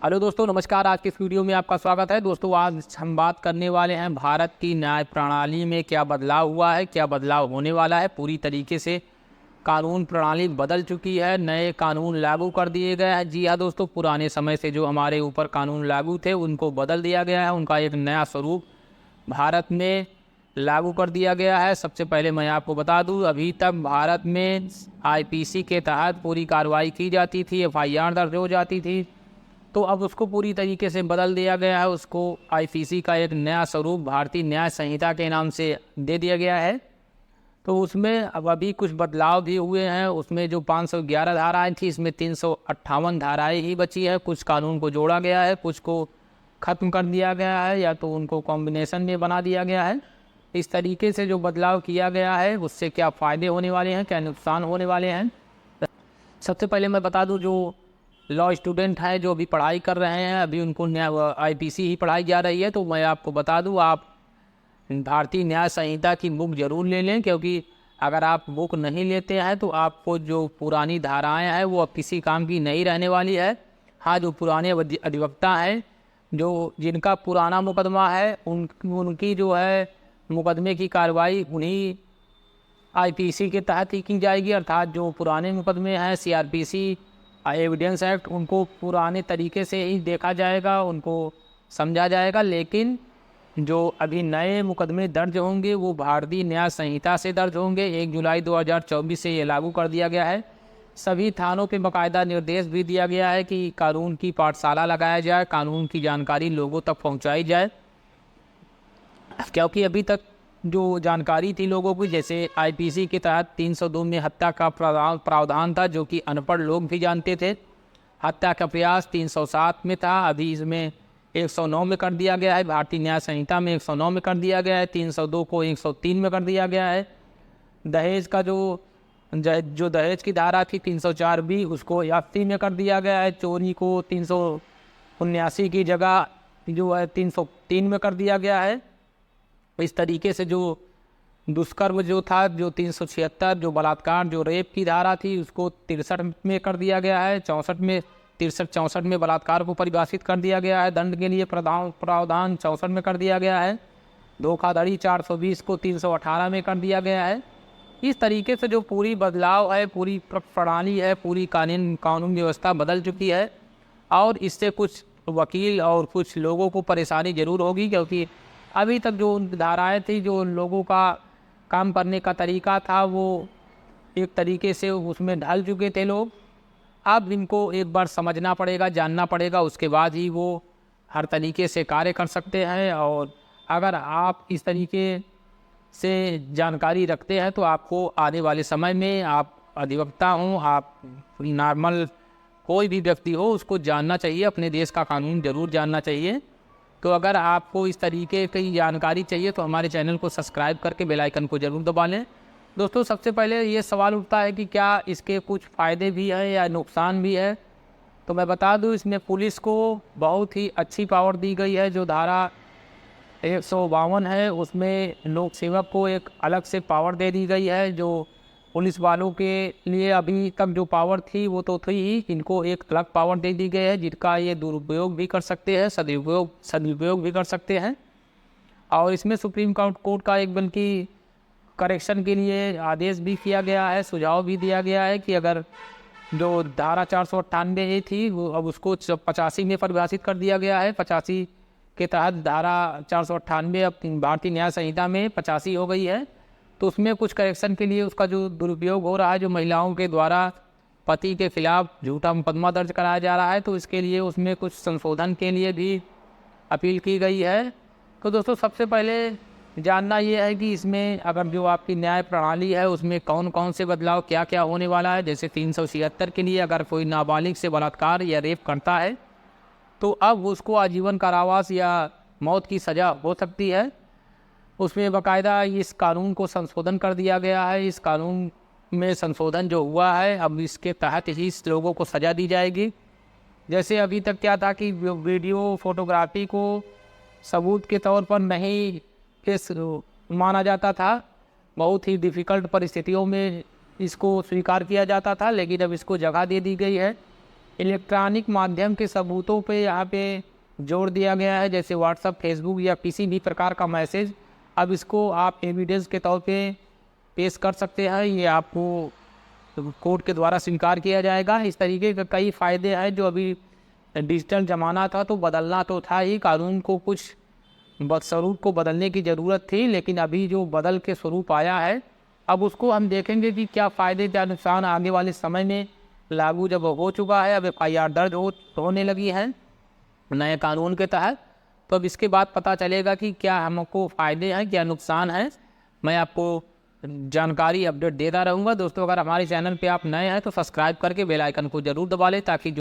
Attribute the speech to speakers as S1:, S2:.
S1: Hello दोस्तों, नमस्कार। आज की इस वीडियो में आपका स्वागत है। दोस्तों, आज हम बात करने वाले हैं भारत की न्याय प्रणाली में क्या बदलाव हुआ है, क्या बदलाव होने वाला है। पूरी तरीके से कानून प्रणाली बदल चुकी है, नए कानून लागू कर दिए गए हैं। जी हाँ दोस्तों, पुराने समय से जो हमारे ऊपर कानून लागू थे उनको बदल दिया गया है, उनका एक नया स्वरूप भारत में लागू कर दिया गया है। सबसे पहले मैं आपको बता दूं, अभी तक भारत में आईपीसी के तहत पूरी कार्रवाई की जाती थी, एफआईआर दर्ज हो जाती थी। तो अब उसको पूरी तरीके से बदल दिया गया है। उसको आईपीसी का एक नया स्वरूप भारतीय न्याय संहिता के नाम से दे दिया गया है। तो उसमें अब अभी कुछ बदलाव भी हुए हैं। उसमें जो 511 धाराएं थी, इसमें 358 धाराएं ही बची है। कुछ कानून को जोड़ा गया है, कुछ को ख़त्म कर दिया गया है, या तो उनको कॉम्बिनेशन में बना दिया गया है। इस तरीके से जो बदलाव किया गया है उससे क्या फ़ायदे होने वाले हैं, क्या नुकसान होने वाले हैं। सबसे पहले मैं बता दूं, जो लॉ स्टूडेंट हैं जो अभी पढ़ाई कर रहे हैं, अभी उनको आईपीसी ही पढ़ाई जा रही है, तो मैं आपको बता दूं, आप भारतीय न्याय संहिता की बुक ज़रूर ले लें। क्योंकि अगर आप बुक नहीं लेते हैं तो आपको जो पुरानी धाराएं हैं वो अब किसी काम की नहीं रहने वाली है। हाँ, जो पुराने अधिवक्ता हैं, जो जिनका पुराना मुकदमा है, उनकी जो है मुकदमे की कार्रवाई उन्हीं आईपीसी के तहत ही की जाएगी। अर्थात जो पुराने मुकदमे हैं, सीआरपीसी एविडेंस एक्ट, उनको पुराने तरीके से ही देखा जाएगा, उनको समझा जाएगा। लेकिन जो अभी नए मुकदमे दर्ज होंगे वो भारतीय न्याय संहिता से दर्ज होंगे। 1 जुलाई 2024 से ये लागू कर दिया गया है। सभी थानों पे बाकायदा निर्देश भी दिया गया है कि कानून की पाठशाला लगाया जाए, कानून की जानकारी लोगों तक पहुंचाई जाए। क्योंकि अभी तक जो जानकारी थी लोगों की, जैसे आईपीसी के तहत 302 में हत्या का प्रावधान था, जो कि अनपढ़ लोग भी जानते थे। हत्या का प्रयास 307 में था, अभी इसमें 109 में कर दिया गया है। भारतीय न्याय संहिता में 109 में कर दिया गया है, 302 को 103 में कर दिया गया है। दहेज का जो दहेज की धारा थी 304 भी, उसको 80 में कर दिया गया है। चोरी को 379 की जगह जो है 303 में कर दिया गया है। इस तरीके से जो दुष्कर्म जो था, जो 376, जो बलात्कार, जो रेप की धारा थी, उसको 63 में कर दिया गया है। 64 में 63-64 में बलात्कार को परिभाषित कर दिया गया है। दंड के लिए प्रावधान 64 में कर दिया गया है। धोखाधड़ी 420 को 318 में कर दिया गया है। इस तरीके से जो पूरी बदलाव है, पूरी प्रणाली है, पूरी कानून व्यवस्था बदल चुकी है। और इससे कुछ वकील और कुछ लोगों को परेशानी ज़रूर होगी, क्योंकि अभी तक जो धाराएं थी, जो लोगों का काम करने का तरीका था, वो एक तरीके से उसमें ढल चुके थे लोग। अब इनको एक बार समझना पड़ेगा, जानना पड़ेगा, उसके बाद ही वो हर तरीके से कार्य कर सकते हैं। और अगर आप इस तरीके से जानकारी रखते हैं तो आपको आने वाले समय में, आप अधिवक्ता हों, आप नॉर्मल कोई भी व्यक्ति हो, उसको जानना चाहिए, अपने देश का कानून ज़रूर जानना चाहिए। तो अगर आपको इस तरीके की जानकारी चाहिए तो हमारे चैनल को सब्सक्राइब करके बेल आइकन को ज़रूर दबा लें। दोस्तों, सबसे पहले ये सवाल उठता है कि क्या इसके कुछ फ़ायदे भी हैं या नुकसान भी है। तो मैं बता दूं, इसमें पुलिस को बहुत ही अच्छी पावर दी गई है। जो धारा 152 है, उसमें लोक सेवक को एक अलग से पावर दे दी गई है। जो पुलिस वालों के लिए अभी तक जो पावर थी वो तो थी ही, इनको एक अलग पावर दे दी गई है, जिनका ये दुरुपयोग भी कर सकते हैं, सदुपयोग भी कर सकते हैं। और इसमें सुप्रीम कोर्ट का एक बल्कि करेक्शन के लिए आदेश भी किया गया है, सुझाव भी दिया गया है कि अगर जो धारा 498 थी वो अब उसको 85 में परिभाषित कर दिया गया है। 85 के तहत धारा 498 अब भारतीय न्याय संहिता में 85 हो गई है। तो उसमें कुछ करेक्शन के लिए उसका जो दुरुपयोग हो रहा है, जो महिलाओं के द्वारा पति के खिलाफ झूठा मुकदमा दर्ज कराया जा रहा है, तो इसके लिए उसमें कुछ संशोधन के लिए भी अपील की गई है। तो दोस्तों, सबसे पहले जानना ये है कि इसमें अगर जो आपकी न्याय प्रणाली है उसमें कौन कौन से बदलाव, क्या क्या होने वाला है। जैसे 376 के लिए अगर कोई नाबालिग से बलात्कार या रेप करता है तो अब उसको आजीवन कारावास या मौत की सज़ा हो सकती है। उसमें बाकायदा इस कानून को संशोधन कर दिया गया है। इस कानून में संशोधन जो हुआ है, अब इसके तहत ही इस लोगों को सज़ा दी जाएगी। जैसे अभी तक क्या था कि वीडियो फोटोग्राफी को सबूत के तौर पर नहीं केस माना जाता था, बहुत ही डिफ़िकल्ट परिस्थितियों में इसको स्वीकार किया जाता था, लेकिन अब इसको जगह दे दी गई है। इलेक्ट्रॉनिक माध्यम के सबूतों पे यहाँ पे जोड़ दिया गया है, जैसे व्हाट्सअप, फेसबुक या किसी भी प्रकार का मैसेज। अब इसको आप एविडेंस के तौर पे पेश कर सकते हैं, ये आपको कोर्ट के द्वारा स्वीकार किया जाएगा। इस तरीके के कई फ़ायदे हैं। जो अभी डिजिटल ज़माना था तो बदलना तो था ही, कानून को कुछ स्वरूप को बदलने की ज़रूरत थी, लेकिन अभी जो बदल के स्वरूप आया है अब उसको हम देखेंगे कि क्या फ़ायदे क्या नुकसान आगे वाले समय में लागू जब हो चुका है, अब FIR दर्ज होने लगी है नए कानून के तहत, तो अब इसके बाद पता चलेगा कि क्या हमको फ़ायदे हैं क्या नुकसान हैं। मैं आपको जानकारी अपडेट देता रहूँगा। दोस्तों, अगर हमारे चैनल पे आप नए हैं तो सब्सक्राइब करके बेल आइकन को ज़रूर दबा लें ताकि